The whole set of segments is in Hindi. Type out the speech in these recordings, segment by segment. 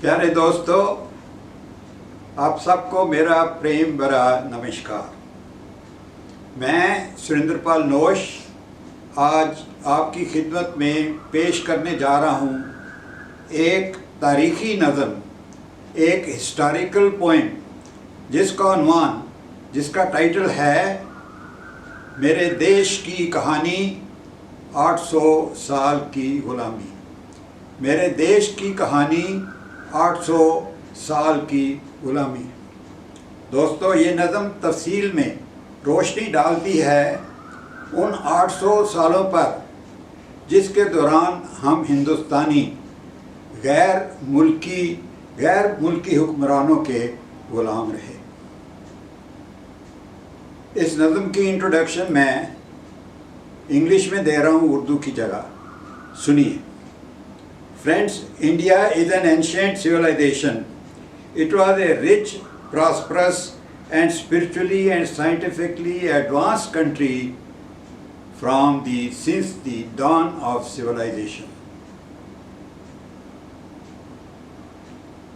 प्यारे दोस्तों, आप सबको मेरा प्रेम भरा नमस्कार। मैं सुरेंद्रपाल नोश आज आपकी खिदमत में पेश करने जा रहा हूँ एक तारीख़ी नज़म, एक हिस्टोरिकल पोएम जिसका टाइटल है मेरे देश की कहानी 800 साल की ग़ुलामी। मेरे देश की कहानी 800 साल की ग़ुलामी। दोस्तों, ये नज़म तफसील में रोशनी डालती है उन 800 सालों पर जिसके दौरान हम हिंदुस्तानी गैर मुल्की हुक्मरानों के ग़ुलाम रहे। इस नज़म की इंट्रोडक्शन मैं इंग्लिश में दे रहा हूँ उर्दू की जगह। सुनिए। Friends, India is an ancient civilization. It was a rich, prosperous and spiritually and scientifically advanced country since the dawn of civilization.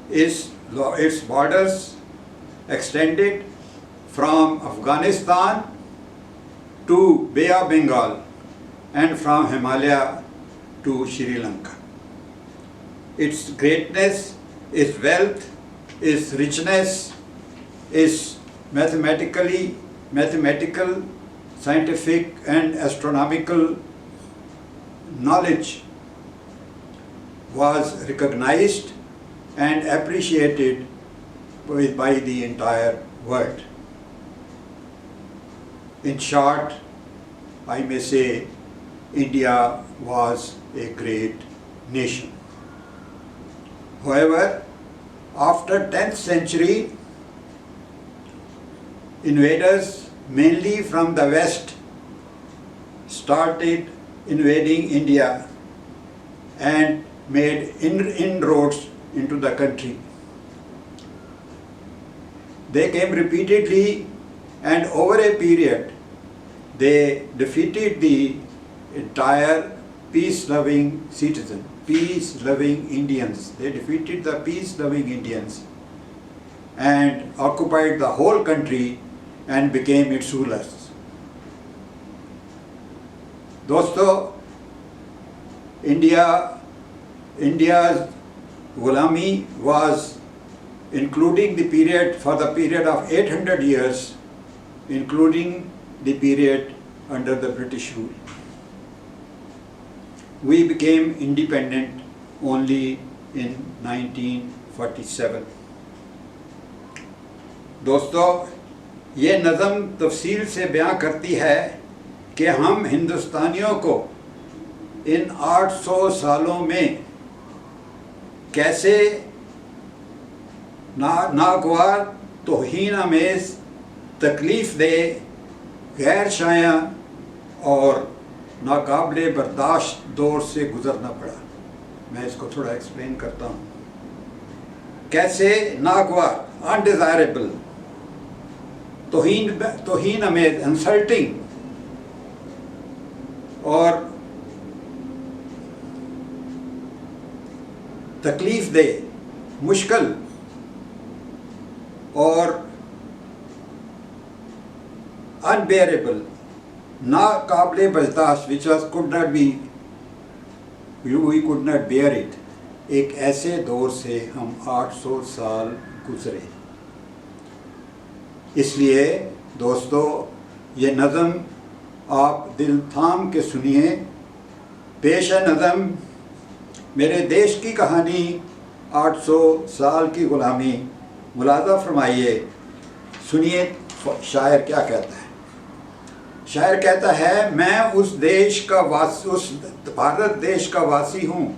Its borders extended from Afghanistan to Bay of Bengal and from Himalaya to Sri Lanka. Its greatness, its wealth, its richness, its mathematical, scientific and astronomical knowledge was recognized and appreciated by the entire world. In short, I may say India was a great nation. However, after 10th century, invaders mainly from the west started invading India and made inroads into the country. They came repeatedly, and over a period they defeated the entire peace-loving Indians. They defeated the peace-loving Indians and occupied the whole country and became its rulers. दोस्तों, India's ग़ुलामी was including the period of 800 years, including the period under the British rule. We became independent only in 1947. दोस्तों, ये नज़म तफसील से बयां करती है कि हम हिंदुस्तानियों को इन 800 सालों में कैसे नागवार, तौहीन आमेज़, तकलीफ़ दे, गैर शाया और नाकाबिले बर्दाश्त दौर से गुज़रना पड़ा। मैं इसको थोड़ा एक्सप्लेन करता हूँ। कैसे नागवार, अनडिज़ायरेबल, तौहीन आमेज़, इंसल्टिंग और तकलीफ़ दे, मुश्किल और अनबेरेबल, नाकाबिले बर्दाश्त, we could not bear it, एक ऐसे दौर से हम 800 साल गुजरे। इसलिए दोस्तों, ये नज़म आप दिल थाम के सुनिए। पेश है नज़म मेरे देश की कहानी 800 साल की ग़ुलामी। मुलाज़ा फरमाइए, सुनिए शायर क्या कहता है। शायर कहता है, मैं उस भारत देश का वासी हूँ।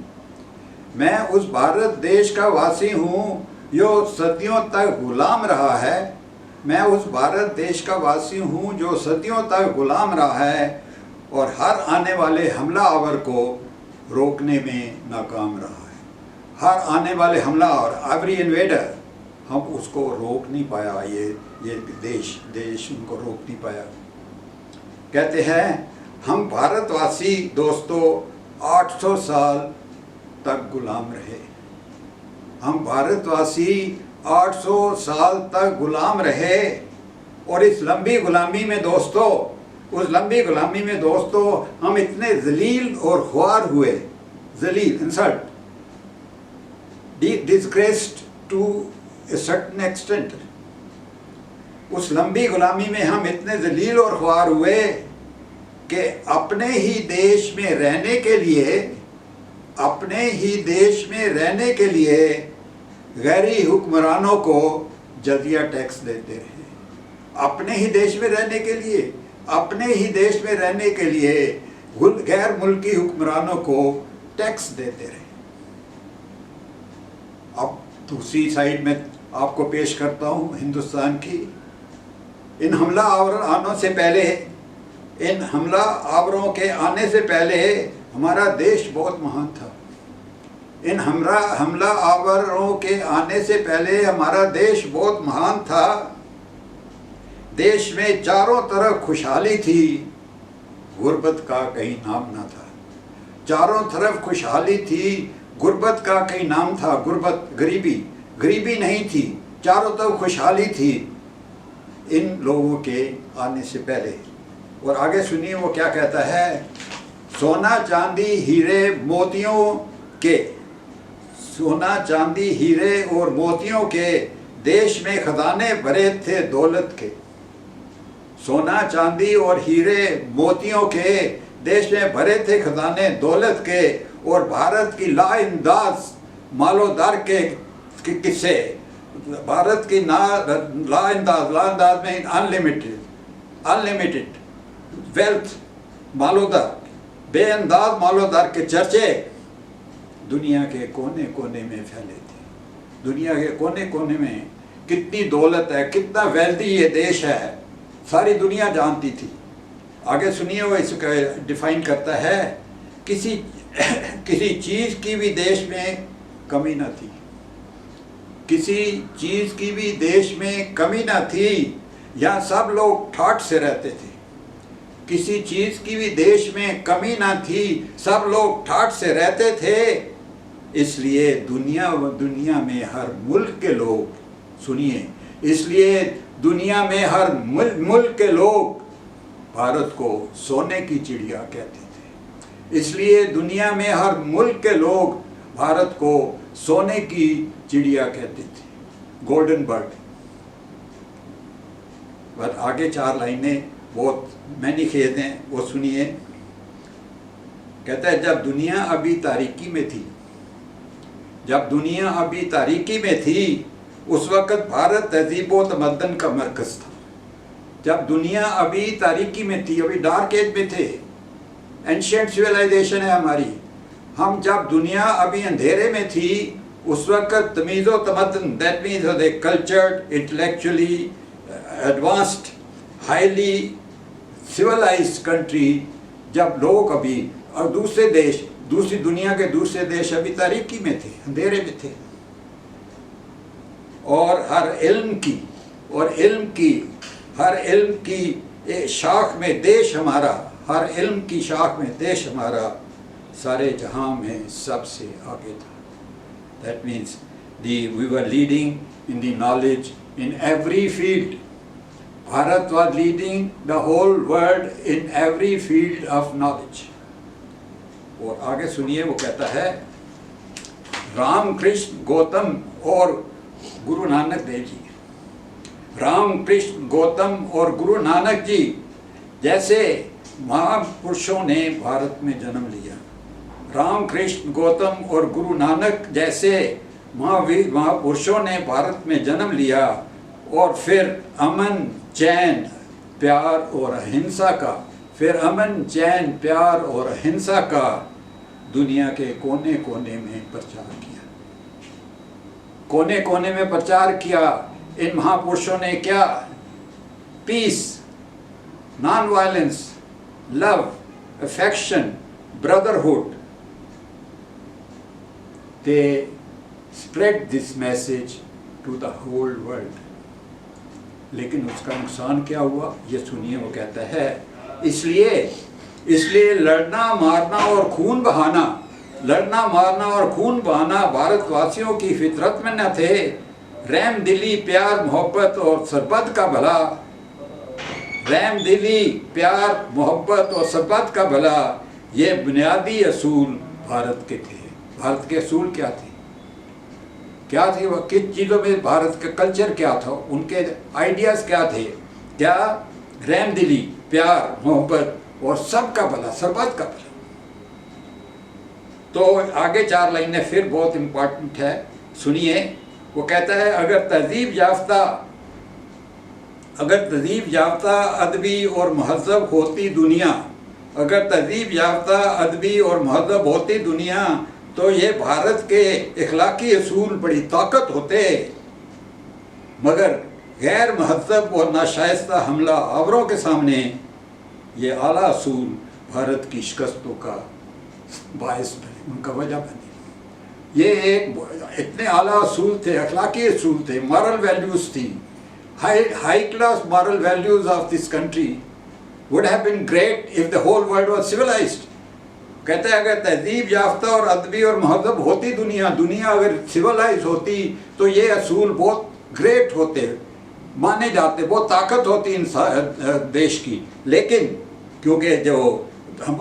मैं उस भारत देश का वासी हूँ जो सदियों तक ग़ुलाम रहा है। मैं उस भारत देश का वासी हूँ जो सदियों तक ग़ुलाम रहा है और हर आने वाले हमलावर को रोकने में नाकाम रहा है। हर आने वाले हमलावर, एवरी इन्वेडर, हम उसको रोक नहीं पाया। ये देश उनको रोक नहीं पाया। कहते हैं, हम भारतवासी दोस्तों 800 साल तक गुलाम रहे। हम भारतवासी 800 साल तक गुलाम रहे, और इस लंबी गुलामी में दोस्तों, उस लंबी गुलामी में दोस्तों हम इतने जलील और ख्वार हुए, जलील, insult, disgraced to a certain extent। उस लंबी गुलामी में हम इतने जलील और ख्वार हुए कि अपने ही देश में रहने के लिए, अपने ही देश में रहने के लिए गैरी हुक्मरानों को जजिया टैक्स देते रहे। अपने ही देश में रहने के लिए, अपने ही देश में रहने के लिए गैर मुल्की हुक्मरानों को टैक्स देते रहे। अब दूसरी साइड में आपको पेश करता हूँ हिंदुस्तान की। इन हमला आने से पहले, इन हमला आवरों के आने से पहले हमारा देश बहुत महान था। इन हमला आवरों के आने से पहले हमारा देश बहुत महान था। देश में चारों तरफ खुशहाली थी, गुर्बत का कहीं नाम ना था। चारों तरफ खुशहाली थी, गुर्बत का कहीं नाम था। गुर्बत, गरीबी नहीं थी, चारों तरफ खुशहाली थी इन लोगों के आने से पहले। और आगे सुनिए वो क्या कहता है। सोना चांदी हीरे मोतियों के, सोना चांदी हीरे और मोतियों के देश में खजाने भरे थे दौलत के। सोना चांदी और हीरे मोतियों के देश में भरे थे खजाने दौलत के, और भारत की लाइंदाज मालोदार के किस्से, भारत की लाइंदाज में अनलिमिटेड वेल्थ, मालोदार, बेअंदाज मालोदार के चर्चे दुनिया के कोने कोने में फैले थे। दुनिया के कोने कोने में कितनी दौलत है, कितना वेल्दी ये देश है, सारी दुनिया जानती थी। आगे सुनिए वो इसका डिफाइन करता है। किसी चीज़ की भी देश में कमी न थी, किसी चीज़ की भी देश में कमी न थी। यहाँ सब लोग ठाठ से रहते थे। किसी चीज़ की भी देश में कमी ना थी, सब लोग ठाठ से रहते थे। इसलिए दुनिया में हर मुल्क के लोग, सुनिए, इसलिए दुनिया में हर मुल्क के लोग भारत को सोने की चिड़िया कहते थे। इसलिए दुनिया में हर मुल्क के लोग भारत को सोने की चिड़िया कहते थे, गोल्डन बर्ड। पर आगे 4 लाइनें बहुत मैंने खेद हैं, वो सुनिए। कहता है, जब दुनिया अभी तारीकी में थी, जब दुनिया अभी तारीकी में थी, उस वक़्त भारत तहजीब व तमद्दन का मरकज़ था। जब दुनिया अभी तारीकी में थी, अभी डार्क एज में थे, एंशिएंट सिविलाइजेशन है हमारी। हम जब दुनिया अभी अंधेरे में थी, उस वक़्त तमीज़ व तमद्दन, that means they cultured, intellectually advanced, highly civilised country, जब लोग अभी, और दूसरे देश, दूसरी दुनिया के दूसरे देश अभी तारीकी में थे, अंधेरे में थे। और हर इल्म की शाख में देश हमारा, हर इल्म की शाख में देश हमारा सारे जहां में सबसे आगे था। That means we were leading in the knowledge in every field. Bharat was leading the whole world in every field of knowledge. और आगे सुनिए वो कहता है, रामकृष्ण गौतम और गुरु नानक देव जी, रामकृष्ण गौतम और गुरु नानक जी जैसे महापुरुषों ने भारत में जन्म लिया। रामकृष्ण गौतम और गुरु नानक जैसे महापुरुषों ने भारत में जन्म लिया, और फिर अमन, चैन, प्यार और अहिंसा का, फिर अमन, चैन, प्यार और अहिंसा का दुनिया के कोने कोने में प्रचार किया। कोने कोने में प्रचार किया। इन महापुरुषों ने क्या? Peace, non violence, love, affection, brotherhood. They spread this message to the whole world. लेकिन उसका नुकसान क्या हुआ, ये सुनिए। वो कहता है, इसलिए लड़ना, मारना और खून बहाना लड़ना मारना और खून बहाना भारतवासियों की फितरत में न थे। रहम दिली, प्यार, मोहब्बत और सरबत का भला, रहम दिली, प्यार, मोहब्बत और सरबत का भला, ये बुनियादी असूल भारत के थे। भारत के असूल क्या थे? क्या थे वह? किस चीज़ों में भारत का कल्चर क्या था? उनके आइडियाज़ क्या थे? क्या? रहम दिली, प्यार, मोहब्बत और सबका भला, सरबत का भला। तो आगे 4 लाइनें फिर बहुत इम्पोर्टेंट है, सुनिए। वो कहता है, अगर तहजीब याफ्ता अदबी और महज़ब होती दुनिया, अगर तहजीब याफ्ता अदबी और महज़ब होती दुनिया, तो ये भारत के इखलाकी असूल बड़ी ताकत होते। मगर गैर महज़ब और नाशाइस्ता हमला आवरों के सामने ये आला असूल भारत की शिकस्तों का बायस बने, उनका वजह बने। ये एक इतने आला असूल थे, अखलाकी असूल थे, मॉरल वैल्यूज़ थी। High class moral values of this country would have been great if the whole world was civilized। कहते हैं अगर तहजीब याफ्ता और अदबी और महज़ब होती दुनिया, दुनिया अगर सिविलाइज होती तो ये असूल बहुत ग्रेट होते, माने जाते, बहुत ताकत होती देश की। लेकिन क्योंकि जो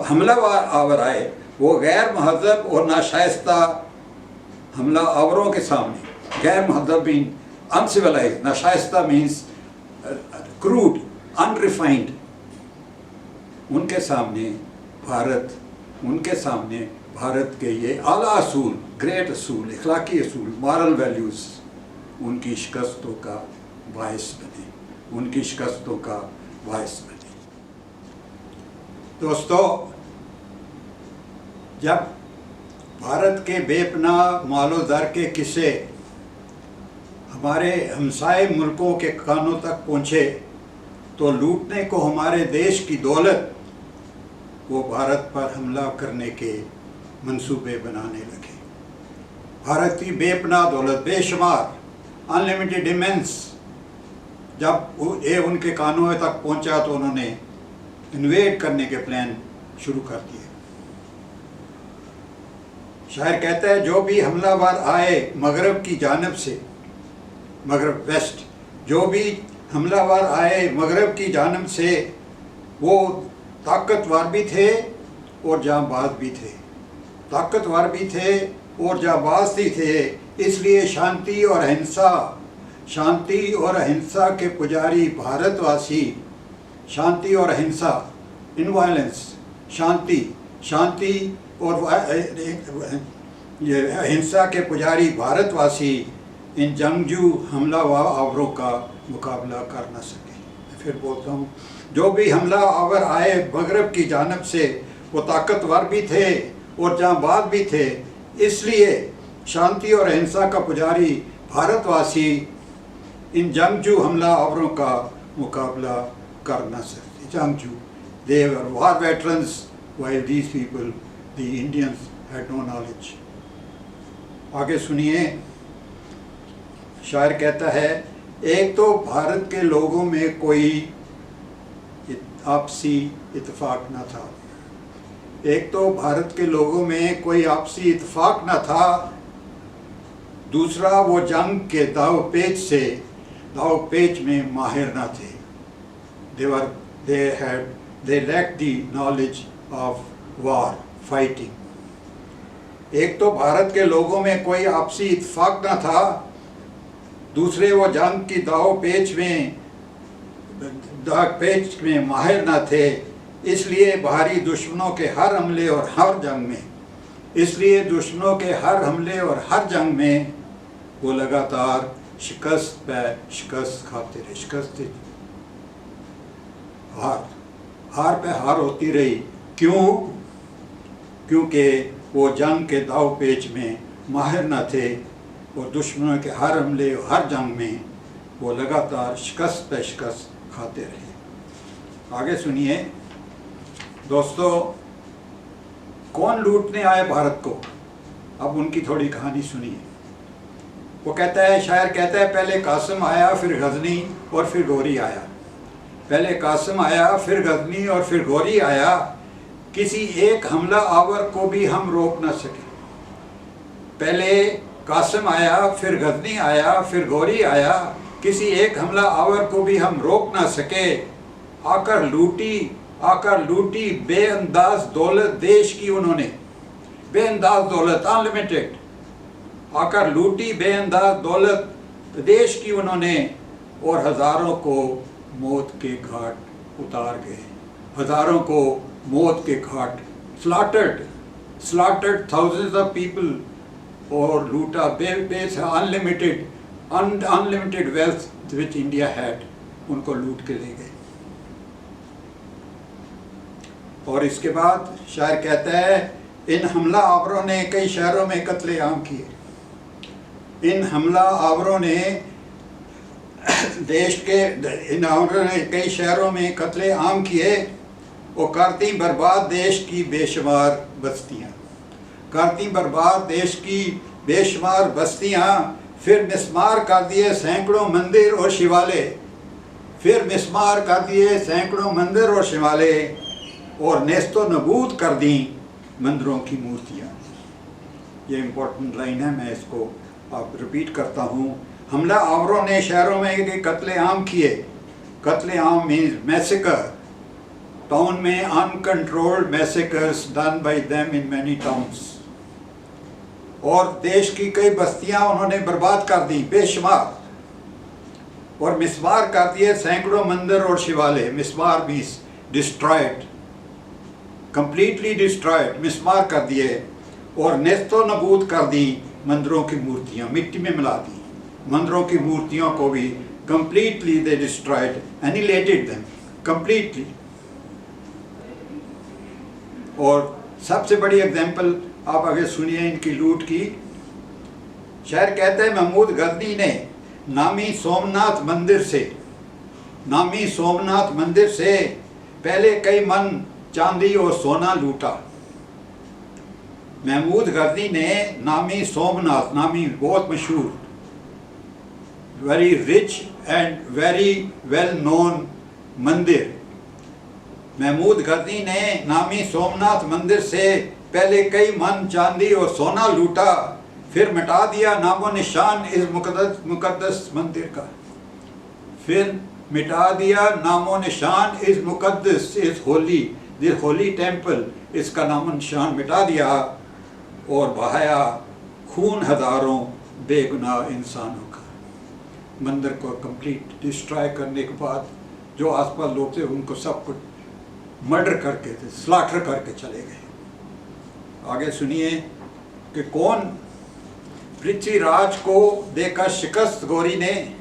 हमलावर आवर आए वो गैर महज़ब और नाशाइस्ता हमला आवरों के सामने, गैर महज़ब मीन अनसिविलाइज, नाशाइस्ता मीन्स क्रूड, अनरिफाइंड, उनके सामने भारत के ये आला असूल, ग्रेट असूल, इखलाकी असूल, मॉरल वैल्यूज़ उनकी शिकस्तों का बायस बने, उनकी शिकस्तों का बायस बने। दोस्तों, जब भारत के बेपनाह मालो दर के किस्से हमारे हमसाए मुल्कों के कानों तक पहुँचे तो लूटने को हमारे देश की दौलत वो भारत पर हमला करने के मंसूबे बनाने लगे। भारत की बेपनाह दौलत, बेशुमार, अनलिमिटेड इमेंस, जब ये उनके कानों तक पहुंचा तो उन्होंने इन्वेड करने के प्लान शुरू कर दिए। शायर कहता है, जो भी हमलावर आए मगरब की जानिब से, मगरब वेस्ट, जो भी हमलावर आए मगरब की जानिब से, वो ताकतवर भी थे और जांबाज भी थे, ताकतवर भी थे और जांबाज भी थे। इसलिए शांति और अहिंसा के पुजारी भारतवासी, शांति और अहिंसा, इनवायलेंस, शांति और अहिंसा के पुजारी भारतवासी इन जंगजू हमलावर आवरों का मुकाबला कर न सके। फिर बोलता हूँ, जो भी हमला आवर आए मगरब की जानिब से, वो ताकतवर भी थे और जांबाज भी थे। इसलिए शांति और अहिंसा का पुजारी भारतवासी इन जंगजू हमला आवरों का मुकाबला कर न सकते। जंगजू, they were war veterans while these people, the Indians, had no knowledge। आगे सुनिए, शायर कहता है, एक तो भारत के लोगों में कोई आपसी इत्तेफाक न था, एक तो भारत के लोगों में कोई आपसी इत्तेफाक न था। दूसरा, वो जंग के दाव पेच में माहिर न थे। they lacked the knowledge of war, fighting। एक तो भारत के लोगों में कोई आपसी इत्तेफाक न था, दूसरे वो जंग की दाव पेच में माहिर न थे। इसलिए बाहरी दुश्मनों के हर हमले और हर जंग में वो लगातार शिकस्त पे शिकस्त खाते रहे, शिकस्त हार पे हार होती रही। क्यों? क्योंकि वो जंग के दाव पेच में माहिर न थे और दुश्मनों के हर हमले और हर जंग में वो लगातार शिकस्त पे शिकस्त खाते रहे। आगे सुनिए दोस्तों, कौन लूटने आए भारत को? अब उनकी थोड़ी कहानी सुनिए। वो कहता है, शायर कहता है, पहले कासिम आया, फिर गजनी और फिर गौरी आया। पहले कासिम आया, फिर गजनी और फिर गौरी आया। किसी एक हमला आवर को भी हम रोक न सके। पहले कासिम आया, फिर गजनी आया, फिर गौरी आया, किसी एक हमला आवर को भी हम रोक ना सके। आकर लूटी बेअंदाज दौलत देश की उन्होंने, बेअंदाज दौलत, अनलिमिटेड। आकर लूटी बेअंदाज दौलत देश की उन्होंने, और हज़ारों को मौत के घाट उतार गए, हज़ारों को मौत के घाट, slaughtered thousands of people, और लूटा unlimited wealth which India had, उनको लूट के ले गए। और इसके बाद शायर कहता है, इन हमला आवरों ने कई शहरों में कत्लेआम किए। इन हमला आवरों ने कई शहरों में कत्लेआम किए, और करती बर्बाद देश की बेशुमार बस्तियाँ, करती बर्बाद देश की बेशुमार बस्तियाँ। फिर मिस्मार कर दिए सैकड़ों मंदिर और शिवाले, फिर मिस्मार कर दिए सैकड़ों मंदिर और शिवाले, और नेस्तो नबूद कर दी मंदिरों की मूर्तियाँ। ये इम्पोर्टेंट लाइन है, मैं इसको आप रिपीट करता हूँ। हमला आवरों ने शहरों में कत्लेआम किए। कत्लेआम मीन्स मैसेकर, टाउन में uncontrolled massacres done by them in many towns. और देश की कई बस्तियां उन्होंने बर्बाद कर दी बेशुमार, और मिस्मार कर दिए सैकड़ों मंदिर और शिवालय। मिस्मार मीन्स डिस्ट्रॉयड, कंप्लीटली डिस्ट्रॉयड, मिस्मार कर दिए, और नेस्तो नबूद कर दी मंदिरों की मूर्तियां, मिट्टी में मिला दी मंदिरों की मूर्तियों को भी। Completely they destroyed, annihilated them completely. और सबसे बड़ी एग्जाम्पल आप आगे सुनिए इनकी लूट की। शायर कहते हैं, महमूद गजनी ने नामी सोमनाथ मंदिर से पहले कई मन चांदी और सोना लूटा। महमूद गजनी ने नामी सोमनाथ, नामी बहुत मशहूर, very rich and very well known मंदिर, महमूद गजनी ने नामी सोमनाथ मंदिर से पहले कई मन चांदी और सोना लूटा, फिर मिटा दिया नामो निशान इस मुकद्दस मंदिर का। फिर मिटा दिया नामो निशान इस मुकद्दस, इस होली टेम्पल, इसका नामो निशान मिटा दिया, और बहाया खून हजारों बेगुनाह इंसानों का। मंदिर को कंप्लीट डिस्ट्रॉय करने के बाद जो आसपास लोग थे उनको सब कुछ मर्डर करके, स्लॉटर करके चले गए। आगे सुनिए कि कौन पृथ्वीराज को देखा शिकस्त गौरी ने,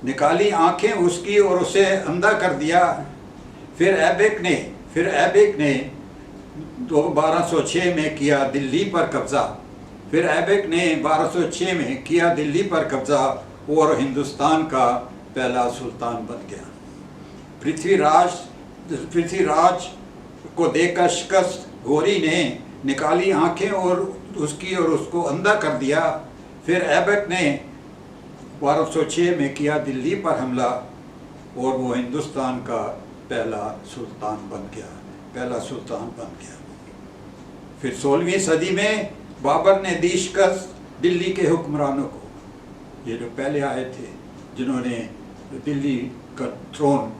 निकाली आंखें उसकी और उसे अंधा कर दिया। फिर ऐबक ने 1206 में किया दिल्ली पर कब्जा, फिर ऐबक ने 1206 में किया दिल्ली पर कब्जा, और हिंदुस्तान का पहला सुल्तान बन गया। पृथ्वीराज को देखकर शिकस्त गौरी ने निकाली आंखें और उसको अंधा कर दिया। फिर ऐबक ने 1206 में किया दिल्ली पर हमला, और वो हिंदुस्तान का पहला सुल्तान बन गया। फिर 16वीं सदी में बाबर ने दी शिकस्त दिल्ली के हुक्मरानों को। ये जो पहले आए थे जिन्होंने दिल्ली का थ्रोन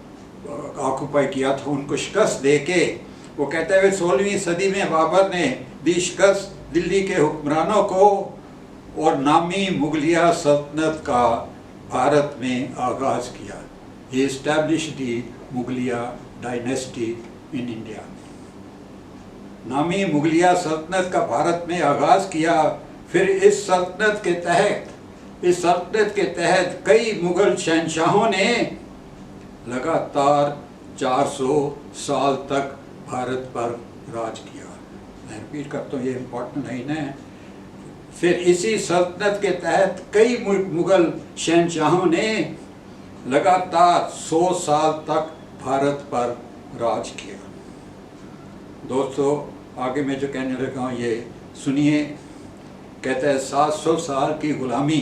ऑक्युपाई किया था, उनको शिकस्त दे के वो कहते हुए 16वीं सदी में बाबर ने दी शिकस्त दिल्ली के हुक्मरानों को, और नामी मुगलिया सल्तनत का भारत में आगाज़ किया। ही established the Mughaliya dynasty in India. नामी मुगलिया सल्तनत का भारत में आगाज़ किया। फिर इस सल्तनत के तहत कई मुग़ल शहंशाहों ने लगातार 400 साल तक भारत पर राज किया। मैं रिपीट करता हूँ, ये इम्पोर्टेंट लाइन है। फिर इसी सल्तनत के तहत कई मुग़ल शहंशाहों ने लगातार 100 साल तक भारत पर राज किया। दोस्तों, आगे मैं जो कहने लगा हूँ ये सुनिए। कहता है 700 साल की गुलामी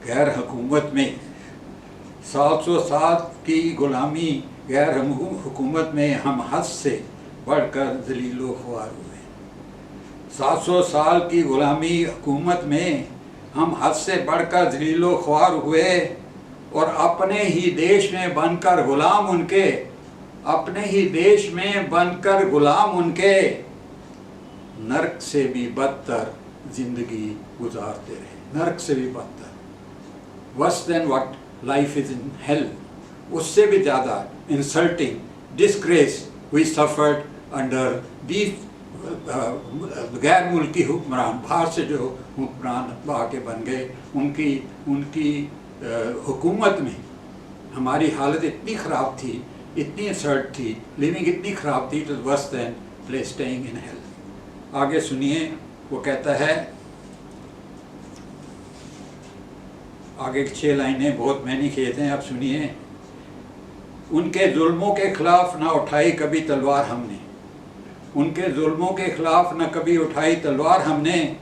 गैर हुकूमत में, 700 साल की गुलामी गैर हुकूमत में हम हद से बढ़कर ज़लीलो ख्वार हुए। 700 साल की गुलामी हुकूमत में हम हद से बढ़कर ज़लीलो ख्वार हुए और अपने ही देश में बनकर गुलाम उनके, अपने ही देश में बनकर गुलाम उनके नर्क से भी बदतर जिंदगी गुजारते रहे। नर्क से भी बदतर, worse than what life is in hell, उससे भी ज़्यादा insulting disgrace we suffered under these गैर मुल्की हुक्मरान, बाहर से जो हुक्मरान आके बन गए, उनकी हुकूमत में हमारी हालत इतनी ख़राब थी, इतनी इंसल्ट थी, लिविंग इतनी ख़राब थी, it is worse than play staying in hell. आगे सुनिए, वो कहता है, आगे 6 लाइनें बहुत मैंने कहते हैं, आप सुनिए। उनके जुल्मों के खिलाफ ना उठाई कभी तलवार हमने, उनके जुल्मों के खिलाफ न कभी उठाई तलवार हमने,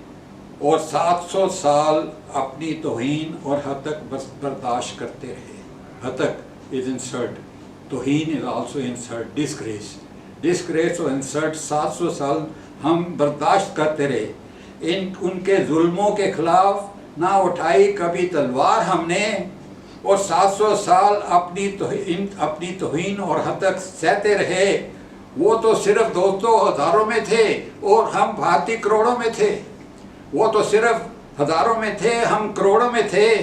और 700 साल अपनी तौहीन और हतक बर्दाश्त करते रहे। हतक इज इंसल्ट, तौहीन इज आल्सो इंसल्ट, डिस्ग्रेस और इंसल्ट 700 साल हम बर्दाश्त करते रहे। उनके जुल्मों के खिलाफ ना उठाई कभी तलवार हमने, और 700 साल अपनी तौहीन और हतक सहते रहे। वो तो सिर्फ दोस्तों हज़ारों में थे और हम भारतीय करोड़ों में थे। वो तो सिर्फ हज़ारों में थे, हम करोड़ों में थे।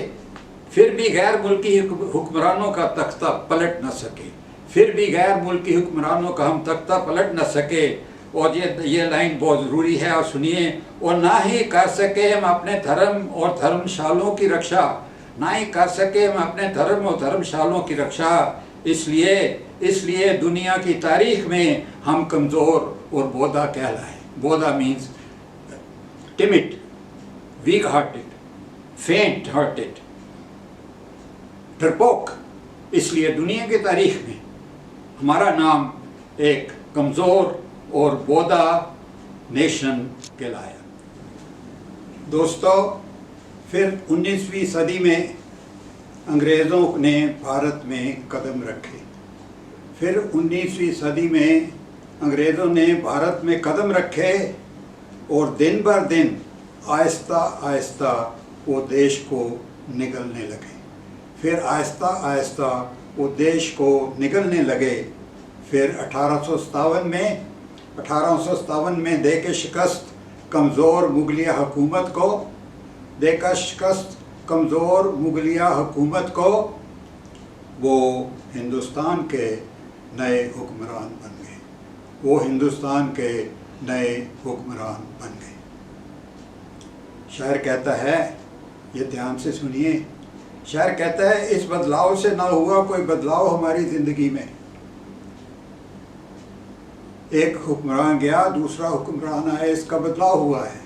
फिर भी गैर मुल्की हुक्मरानों का तख्ता पलट न सके, फिर भी गैर मुल्की हुक्मरानों का हम तख्ता पलट न सके। और ये लाइन बहुत ज़रूरी है, और सुनिए। और ना ही कर सके हम अपने धर्म और धर्मशालों की रक्षा, ना ही कर सके हम अपने धर्म और धर्मशालों की रक्षा। इसलिए दुनिया की तारीख में हम कमज़ोर और बोधा कहलाए। बोधा मीन्स टिमिड, वीक हार्टेड, फेंट हार्टेड, डरपोक। इसलिए दुनिया की तारीख में हमारा नाम एक कमज़ोर और बोधा नेशन कहलाया। दोस्तों, फिर 19वीं सदी में अंग्रेज़ों ने भारत में कदम रखे। फिर 19वीं सदी में अंग्रेज़ों ने भारत में कदम रखे, और दिन बर दिन आहिस्ता आहिस्ता वो देश को निगलने लगे। फिर आहिस्ता आहिस्ता वो देश को निगलने लगे। फिर 1857 में देके शिकस्त कमज़ोर मुगलिया हुकूमत को, देकर शिकस्त कमज़ोर मुगलिया हुकूमत को, वो हिंदुस्तान के नए हुक्मरान बन गए। वो हिंदुस्तान के नए हुक्मरान बन गए। शायर कहता है, ये ध्यान से सुनिए, शायर कहता है, इस बदलाव से ना हुआ कोई बदलाव हमारी ज़िंदगी में। एक हुक्मरान गया, दूसरा हुक्मरान आया, इसका बदलाव हुआ है।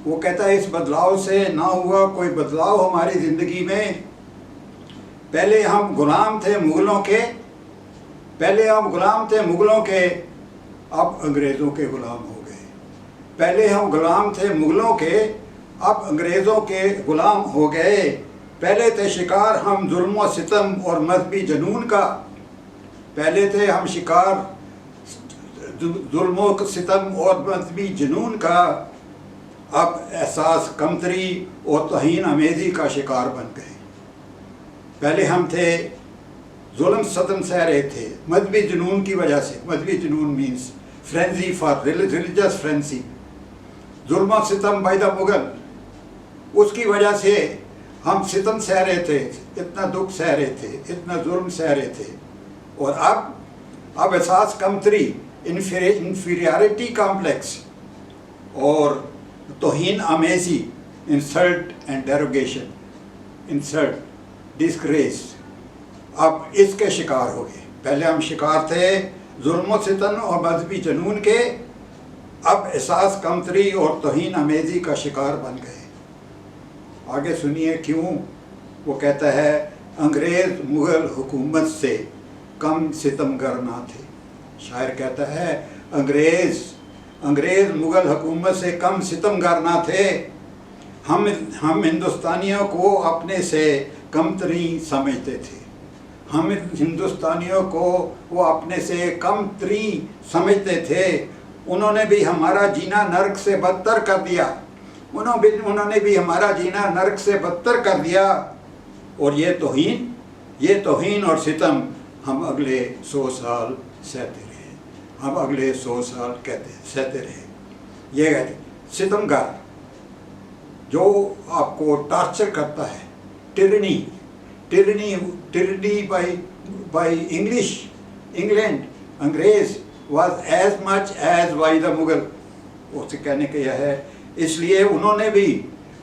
वो कहता है, इस बदलाव से ना हुआ कोई बदलाव हमारी ज़िंदगी में। पहले हम गुलाम थे मुग़लों के, अब अंग्रेज़ों के गुलाम हो गए। पहले हम गुलाम थे मुग़लों के, अब अंग्रेज़ों के गुलाम हो गए। पहले थे शिकार हम जुल्म व सितम और मजहबी जुनून का, पहले थे हम शिकार जुल्म व सितम और मजहबी जुनून का, अब एहसास कमतरी और तौहीन अमेज़ी का शिकार बन गए। पहले हम थे जुल्म सतम सह रहे थे मजहबी जुनून की वजह से। मजहबी जुनून means frenzy for religious frenzy, जुल्म सितम बाय द मुग़ल, उसकी वजह से हम सितम सह रहे थे, इतना दुख सह रहे थे, इतना जुल्म सह रहे थे। और अब एहसास कमतरी, इंफीरियरिटी कॉम्प्लेक्स और तौहीन आमेज़ी, insult and derogation, insult, disgrace, अब इसके शिकार हो गए। पहले हम शिकार थे जुल्म सितम और मजहबी जुनून के, अब एहसास कमतरी और तौहीन आमेज़ी का शिकार बन गए। आगे सुनिए क्यों। वो कहता है, अंग्रेज़ मुग़ल हुकूमत से कम सितमगर ना थे। शायर कहता है, अंग्रेज़ मुग़ल हुकूमत से कम सितमगर ना थे। हम हिंदुस्तानियों को अपने से कमतरी समझते थे। हम हिंदुस्तानियों को वो अपने से कमतरी समझते थे, उन्होंने भी हमारा जीना नर्क से बदतर कर दिया, उन्होंने भी हमारा जीना नर्क से बदतर कर दिया। और ये तौहीन और सितम हम अगले 100 साल सहते रहे, हम अगले 100 साल सहते रहे। ये सितमगार जो आपको टार्चर करता है, टिरनी बाय इंग्लैंड, अंग्रेज was as much as by the Mughal. उससे कहने का यह है, इसलिए उन्होंने भी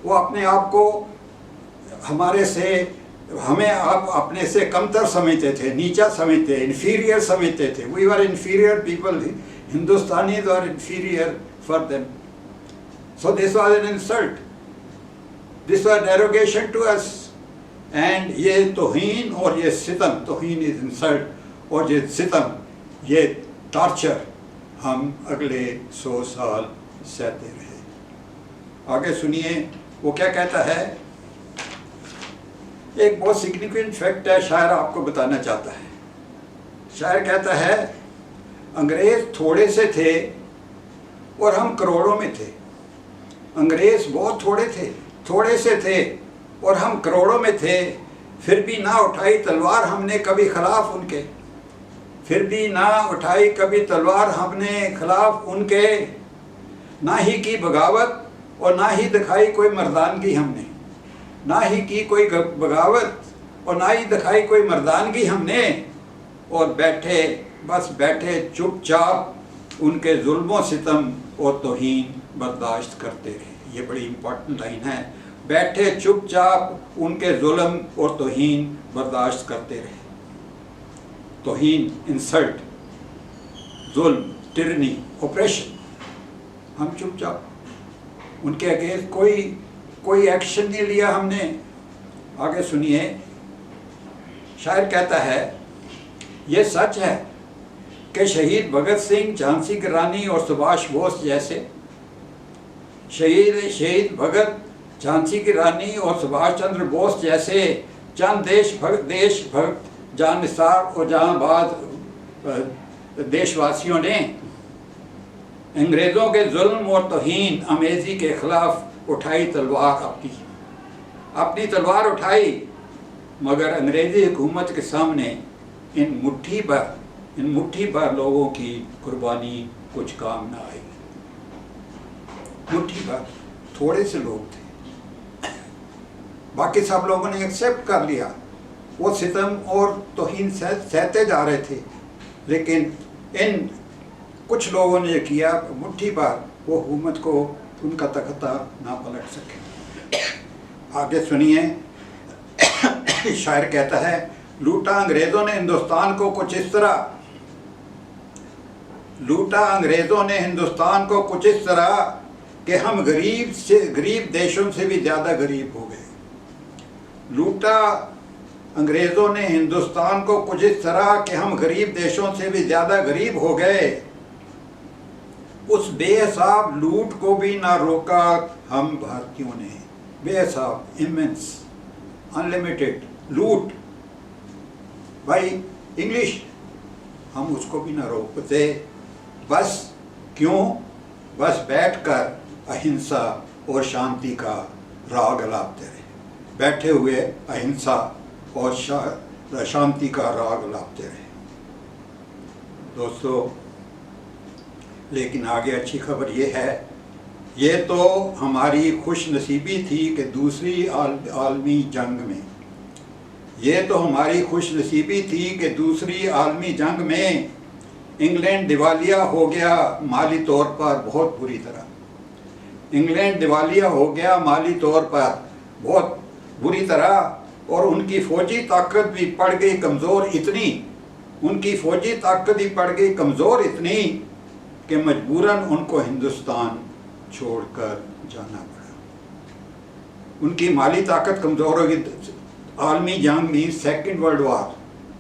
वो अपने आप को हमें आप अपने से कमतर समझते थे, नीचा समझते, इन्फीरियर समझते थे। We were inferior people, Hindustanis are inferior for them. So this was an insult, this was derogation to us. And ये तौहीन और ये सितम, तौहीन इज इंसल्ट और ये सितम, ये टार्चर हम अगले 100 साल सहते रहे। आगे सुनिए वो क्या कहता है। एक बहुत सिग्निफिकेंट फैक्ट है, शायर आपको बताना चाहता है। शायर कहता है अंग्रेज थोड़े से थे और हम करोड़ों में थे। अंग्रेज बहुत थोड़े से थे और हम करोड़ों में थे, फिर भी ना उठाई तलवार हमने कभी खिलाफ उनके, फिर भी ना उठाई कभी तलवार हमने खिलाफ उनके। ना ही की बगावत और ना ही दिखाई कोई मर्दानगी हमने, ना ही की कोई बगावत और ना ही दिखाई कोई मर्दानगी हमने। और बैठे चुपचाप उनके जुल्मों सितम और तौहीन बर्दाश्त करते रहे। ये बड़ी इंपॉर्टेंट लाइन है, बैठे चुपचाप उनके जुल्म और तौहीन बर्दाश्त करते रहे। तौहीन, इंसल्ट, जुल्म, टिरनी, ऑपरेशन, हम चुपचाप उनके अगेंस्ट कोई एक्शन नहीं लिया हमने। आगे सुनिए, शायर कहता है ये सच है कि शहीद भगत सिंह, झांसी की रानी और सुभाष बोस जैसे शहीद भगत, झांसी की रानी और सुभाष चंद्र बोस जैसे चंद देशभक्त जाननिसार और जहांबाज देशवासियों ने अंग्रेज़ों के जुल्म और तौहीन आमेज़ी के खिलाफ उठाई तलवार, अपनी तलवार उठाई, मगर अंग्रेज़ी हुकूमत के सामने इन मुट्ठी भर लोगों की कुर्बानी कुछ काम ना आई। मुट्ठी भर, थोड़े से लोग थे, बाकी सब लोगों ने एक्सेप्ट कर लिया। वो सितम और तौहीन सहते जा रहे थे, लेकिन इन कुछ लोगों ने किया, मुट्ठी भर वो हुकूमत को उनका तख्ता ना पलट सके। आगे सुनिए, शायर कहता है लूटा अंग्रेज़ों ने हिंदुस्तान को कुछ इस तरह, लूटा अंग्रेज़ों ने हिंदुस्तान को कुछ इस तरह कि हम गरीब देशों से भी ज़्यादा गरीब हो गए। लूटा अंग्रेज़ों ने हिंदुस्तान को कुछ इस तरह कि हम गरीब देशों से भी ज़्यादा गरीब हो गए। उस बेहिसाब लूट को भी ना रोका हम भारतीयों ने। बेहिसाब, इमेंस, अनलिमिटेड लूट भाई इंग्लिश, हम उसको भी ना रोकते। बस क्यों? बस बैठकर अहिंसा और शांति का राग अलापते रहे, बैठे हुए अहिंसा और शांति का राग अलापते रहे। दोस्तों, लेकिन आगे अच्छी खबर ये है, ये तो हमारी खुश नसीबी थी कि दूसरी आलमी जंग में, ये तो हमारी खुश नसीबी थी कि दूसरी आलमी जंग में इंग्लैंड दिवालिया हो गया माली तौर पर बहुत बुरी तरह। इंग्लैंड दिवालिया हो गया माली तौर पर बहुत बुरी तरह, और उनकी फ़ौजी ताकत भी पड़ गई कमज़ोर इतनी, उनकी फ़ौजी ताकत ही पड़ गई कमज़ोर इतनी कि मजबूरन उनको हिंदुस्तान छोड़कर जाना पड़ा। उनकी माली ताकत कमज़ोर हो गई। आलमी जंग में सेकेंड वर्ल्ड वार,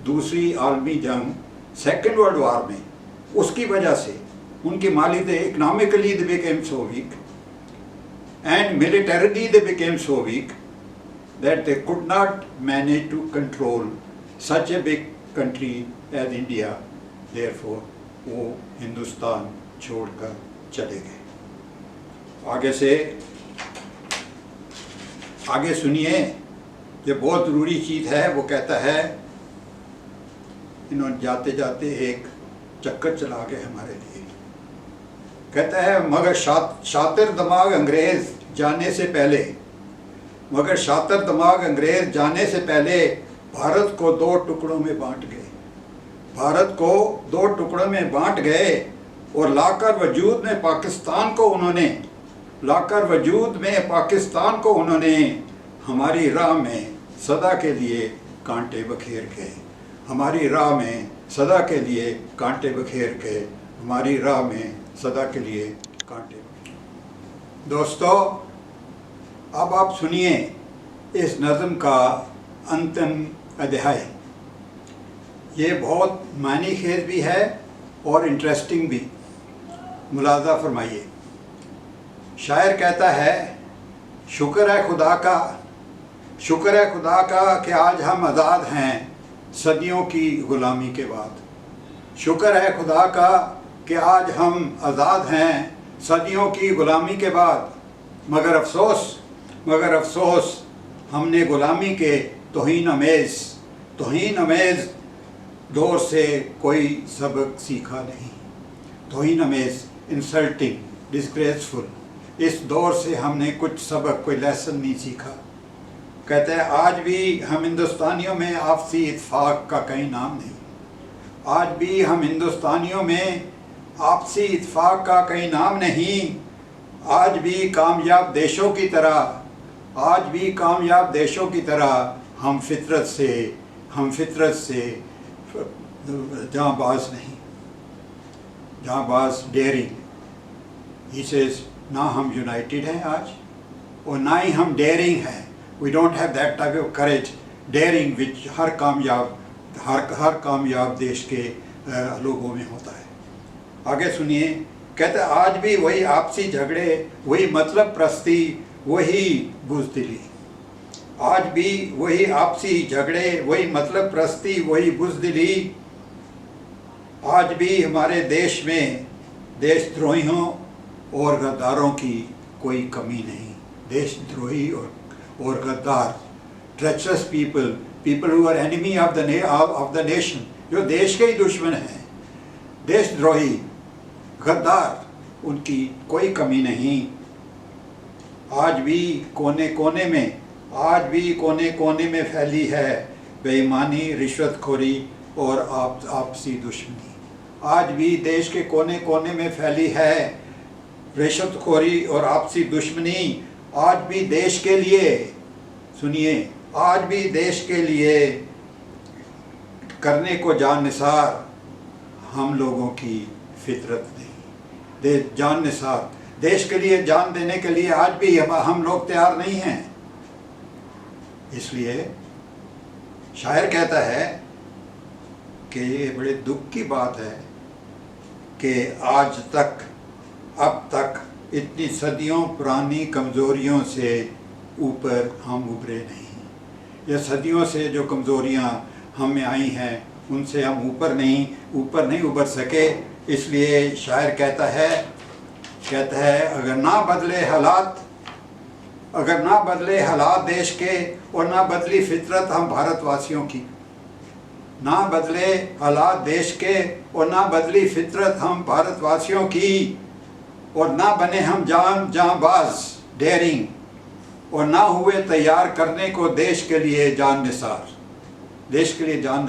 दूसरी आलमी जंग सेकेंड वर्ल्ड वार में, उसकी वजह से उनकी माली economically they became so weak and militarily they became so weak that they could not manage to control such a big country as India. Therefore वो हिंदुस्तान छोड़कर चले गए। आगे सुनिए, ये बहुत ज़रूरी चीज़ है। वो कहता है, इन्होंने जाते जाते एक चक्कर चला गए हमारे लिए। कहता है, मगर शातिर दिमाग अंग्रेज़ जाने से पहले, मगर शातिर दिमाग अंग्रेज़ जाने से पहले भारत को 2 टुकड़ों में बांट गए। भारत को 2 टुकड़ों में बांट गए और लाकर वजूद में पाकिस्तान को उन्होंने हमारी राह में सदा के लिए कांटे बखेर गए। हमारी राह में सदा के लिए कांटे बखेर गए। हमारी राह में सदा के लिए कांटे बखेर। दोस्तों, अब आप सुनिए इस नज़म का अंतिम अध्याय। ये बहुत मानी खेज भी है और इंटरेस्टिंग भी। मुलाज़ा फरमाइए। शायर कहता है, शुक्र है खुदा का कि आज हम आज़ाद हैं सदियों की ग़ुलामी के बाद। शुक्र है खुदा का कि आज हम आज़ाद हैं सदियों की ग़ुलामी के बाद। मगर अफसोस हमने ग़ुलामी के तौहीन अमेज़ दौर से कोई सबक सीखा नहीं। तौहीन अमेज़, इंसल्टिंग, डिस्ग्रेसफुल, इस दौर से हमने कुछ सबक, कोई लेसन नहीं सीखा। कहते हैं, आज भी हम हिंदुस्तानियों में आपसी इत्फाक का कहीं नाम नहीं। आज भी हम हिंदुस्तानियों में आपसी इत्फाक का कहीं नाम नहीं। आज भी कामयाब देशों की तरह हम फितरत से जांबाज नहीं, जांबाज, डेयरिंग। ही सेज, ना हम यूनाइटेड हैं आज और ना ही हम डेयरिंग हैं। We don't have that type of courage, daring, which हर कामयाब देश के लोगों में होता है। आगे सुनिए, कहते हैं, आज भी वही आपसी झगड़े, वही मतलब प्रस्ती, वही बुज़दिली। आज भी वही आपसी झगड़े, वही मतलब प्रस्ती, वही बुज़दिली। आज भी हमारे देश में देशद्रोहियों और गद्दारों की कोई कमी नहीं। देशद्रोही और गद्दार, treacherous people who are enemy of the nation, जो देश के ही दुश्मन हैं, देशद्रोही, गद्दार, उनकी कोई कमी नहीं। आज भी कोने कोने में फैली है बेईमानी, रिश्वतखोरी और आपसी दुश्मनी। आज भी देश के कोने कोने में फैली है रिश्वतखोरी और आपसी दुश्मनी। आज भी देश के लिए, सुनिए, आज भी देश के लिए करने को जान निसार हम लोगों की फितरत नहीं। जान निसार, देश के लिए जान देने के लिए आज भी हम लोग तैयार नहीं हैं। इसलिए शायर कहता है कि ये बड़े दुख की बात है कि आज तक, अब तक इतनी सदियों पुरानी कमज़ोरियों से ऊपर हम उभरे नहीं। ये सदियों से जो कमज़ोरियाँ हम में आई हैं, उनसे हम ऊपर नहीं उभर सके। इसलिए शायर कहता है, अगर ना बदले हालात देश के और ना बदली फितरत हम भारतवासियों की, ना बदले हालात देश के और ना बदली फितरत हम भारतवासियों की, और ना बने हम जांबाज, डेयरिंग, और ना हुए तैयार करने को देश के लिए जान निसार। देश के लिए जान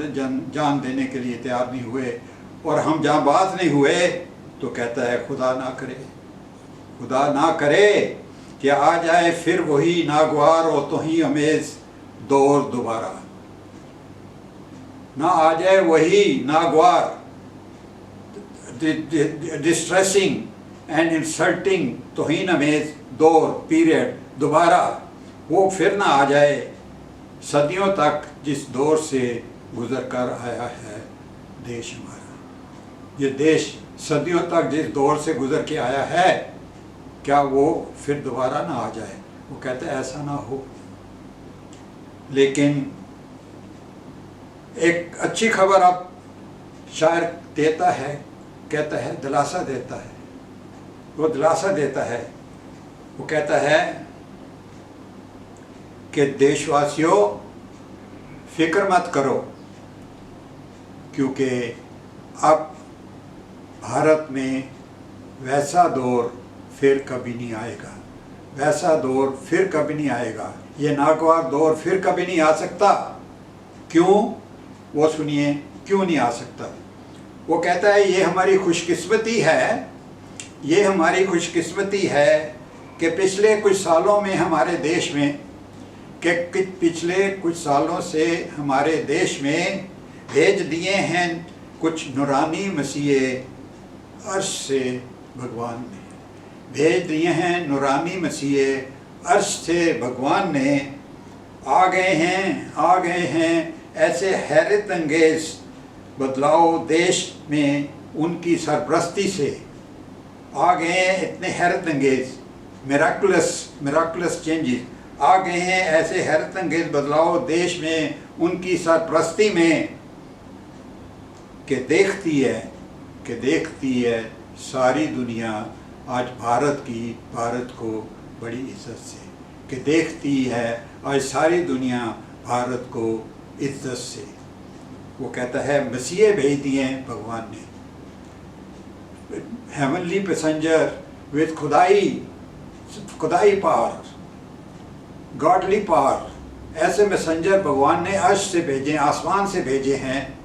देने के लिए तैयार नहीं हुए और हम जांबाज नहीं हुए, तो कहता है, खुदा ना करे कि आ जाए फिर वही नागवार और तौहीन अमेज़ दौर दोबारा। ना आ जाए वही नागवार, डिस्ट्रेसिंग एंड इंसल्टिंग तौहीन अमेज़ दौर, पीरियड दोबारा, वो फिर ना आ जाए सदियों तक जिस दौर से गुजर कर आया है देश हमारा। ये देश सदियों तक जिस दौर से गुजर के आया है, क्या वो फिर दोबारा ना आ जाए। वो कहते हैं ऐसा ना हो। लेकिन एक अच्छी खबर अब शायर देता है, कहता है, दिलासा देता है वो दिलासा देता है। वो कहता है कि देशवासियों फिक्र मत करो, क्योंकि अब भारत में वैसा दौर फिर कभी नहीं आएगा, वैसा दौर फिर कभी नहीं आएगा, ये नागवार दौर फिर कभी नहीं आ सकता। क्यों? वो सुनिए क्यों नहीं आ सकता। वो कहता है ये हमारी खुशकिस्मती है, ये हमारी खुशकिस्मती है कि पिछले कुछ सालों में हमारे देश में पिछले कुछ सालों से हमारे देश में भेज दिए हैं कुछ नूरानी मसीहे अर्श से भगवान ने, भेज दिए हैं नूरानी मसीहे अर्श से भगवान ने। आ गए हैं ऐसे हैरत अंगेज बदलाव देश में उनकी सरपरस्ती से। आ गए हैं इतने हैरत अंगेज मिराकुलस चेंजेस, आ गए हैं ऐसे हैरत अंगेज बदलाव देश में उनकी सरपरस्ती में कि देखती है सारी दुनिया आज भारत को बड़ी इज्जत से, कि देखती है आज सारी दुनिया भारत को इज्जत से। वो कहता है मसीहे भेज दिए हैं भगवान ने, हेवनली पैसेंजर विद खुदाई पावर, गॉडली पावर, ऐसे मैसेंजर भगवान ने अर्श से भेजे, आसमान से भेजे हैं,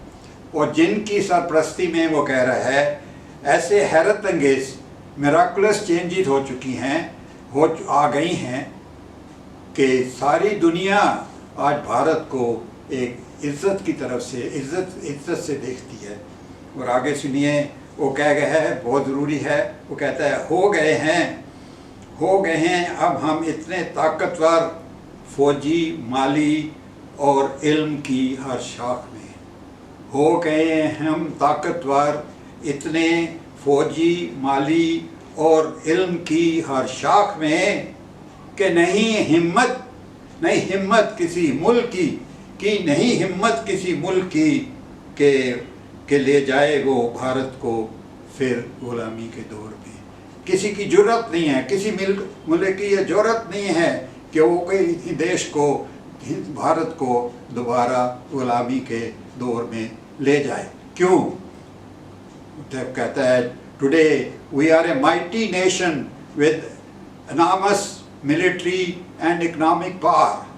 और जिनकी सरपरस्ती में वो कह रहा है ऐसे हैरत अंगेज मिराकुलस चेंजेस हो चुकी हैं, आ गई हैं कि सारी दुनिया आज भारत को एक इज्जत की तरफ से इज्जत से देखती है। और आगे सुनिए वो कह गया है, बहुत ज़रूरी है। वो कहता है हो गए हैं अब हम इतने ताकतवर फौजी, माली और इल्म की हर शाख में। हो गए हैं हम ताकतवर इतने फौजी, माली और इल्म की हर शाख में कि नहीं हिम्मत किसी मुल्क की नहीं हिम्मत किसी मुल्क की के ले जाए वो भारत को फिर गुलामी के दौर में। किसी की जुर्रत नहीं है, किसी मुल्क की ये जुर्रत नहीं है कि वो कोई देश को, भारत को दोबारा गुलामी के दौर में ले जाए। क्यों? तब कहता है today we are a mighty nation with enormous military and economic power.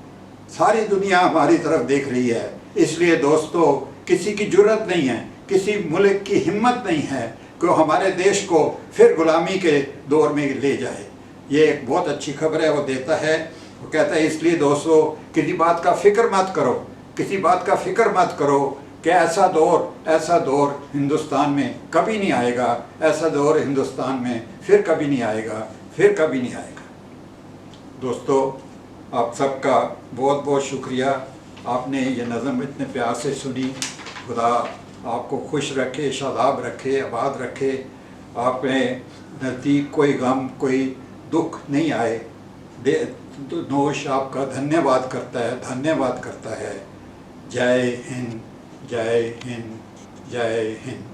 सारी दुनिया हमारी तरफ देख रही है, इसलिए दोस्तों किसी की जुर्रत नहीं है, किसी मुल्क की हिम्मत नहीं है कि हमारे देश को फिर गुलामी के दौर में ले जाए। ये एक बहुत अच्छी खबर है वो देता है। वो कहता है इसलिए दोस्तों किसी बात का फिक्र मत करो कि ऐसा दौर हिंदुस्तान में कभी नहीं आएगा, ऐसा दौर हिंदुस्तान में फिर कभी नहीं आएगा। दोस्तों आप सबका बहुत बहुत शुक्रिया, आपने ये नज़म इतने प्यार से सुनी। खुदा आपको खुश रखे, शादाब रखे, आबाद रखे, आप में नज़दीक कोई गम, कोई दुख नहीं आए। नोश आपका धन्यवाद करता है। जय हिंद, जय हिंद, जय हिंद।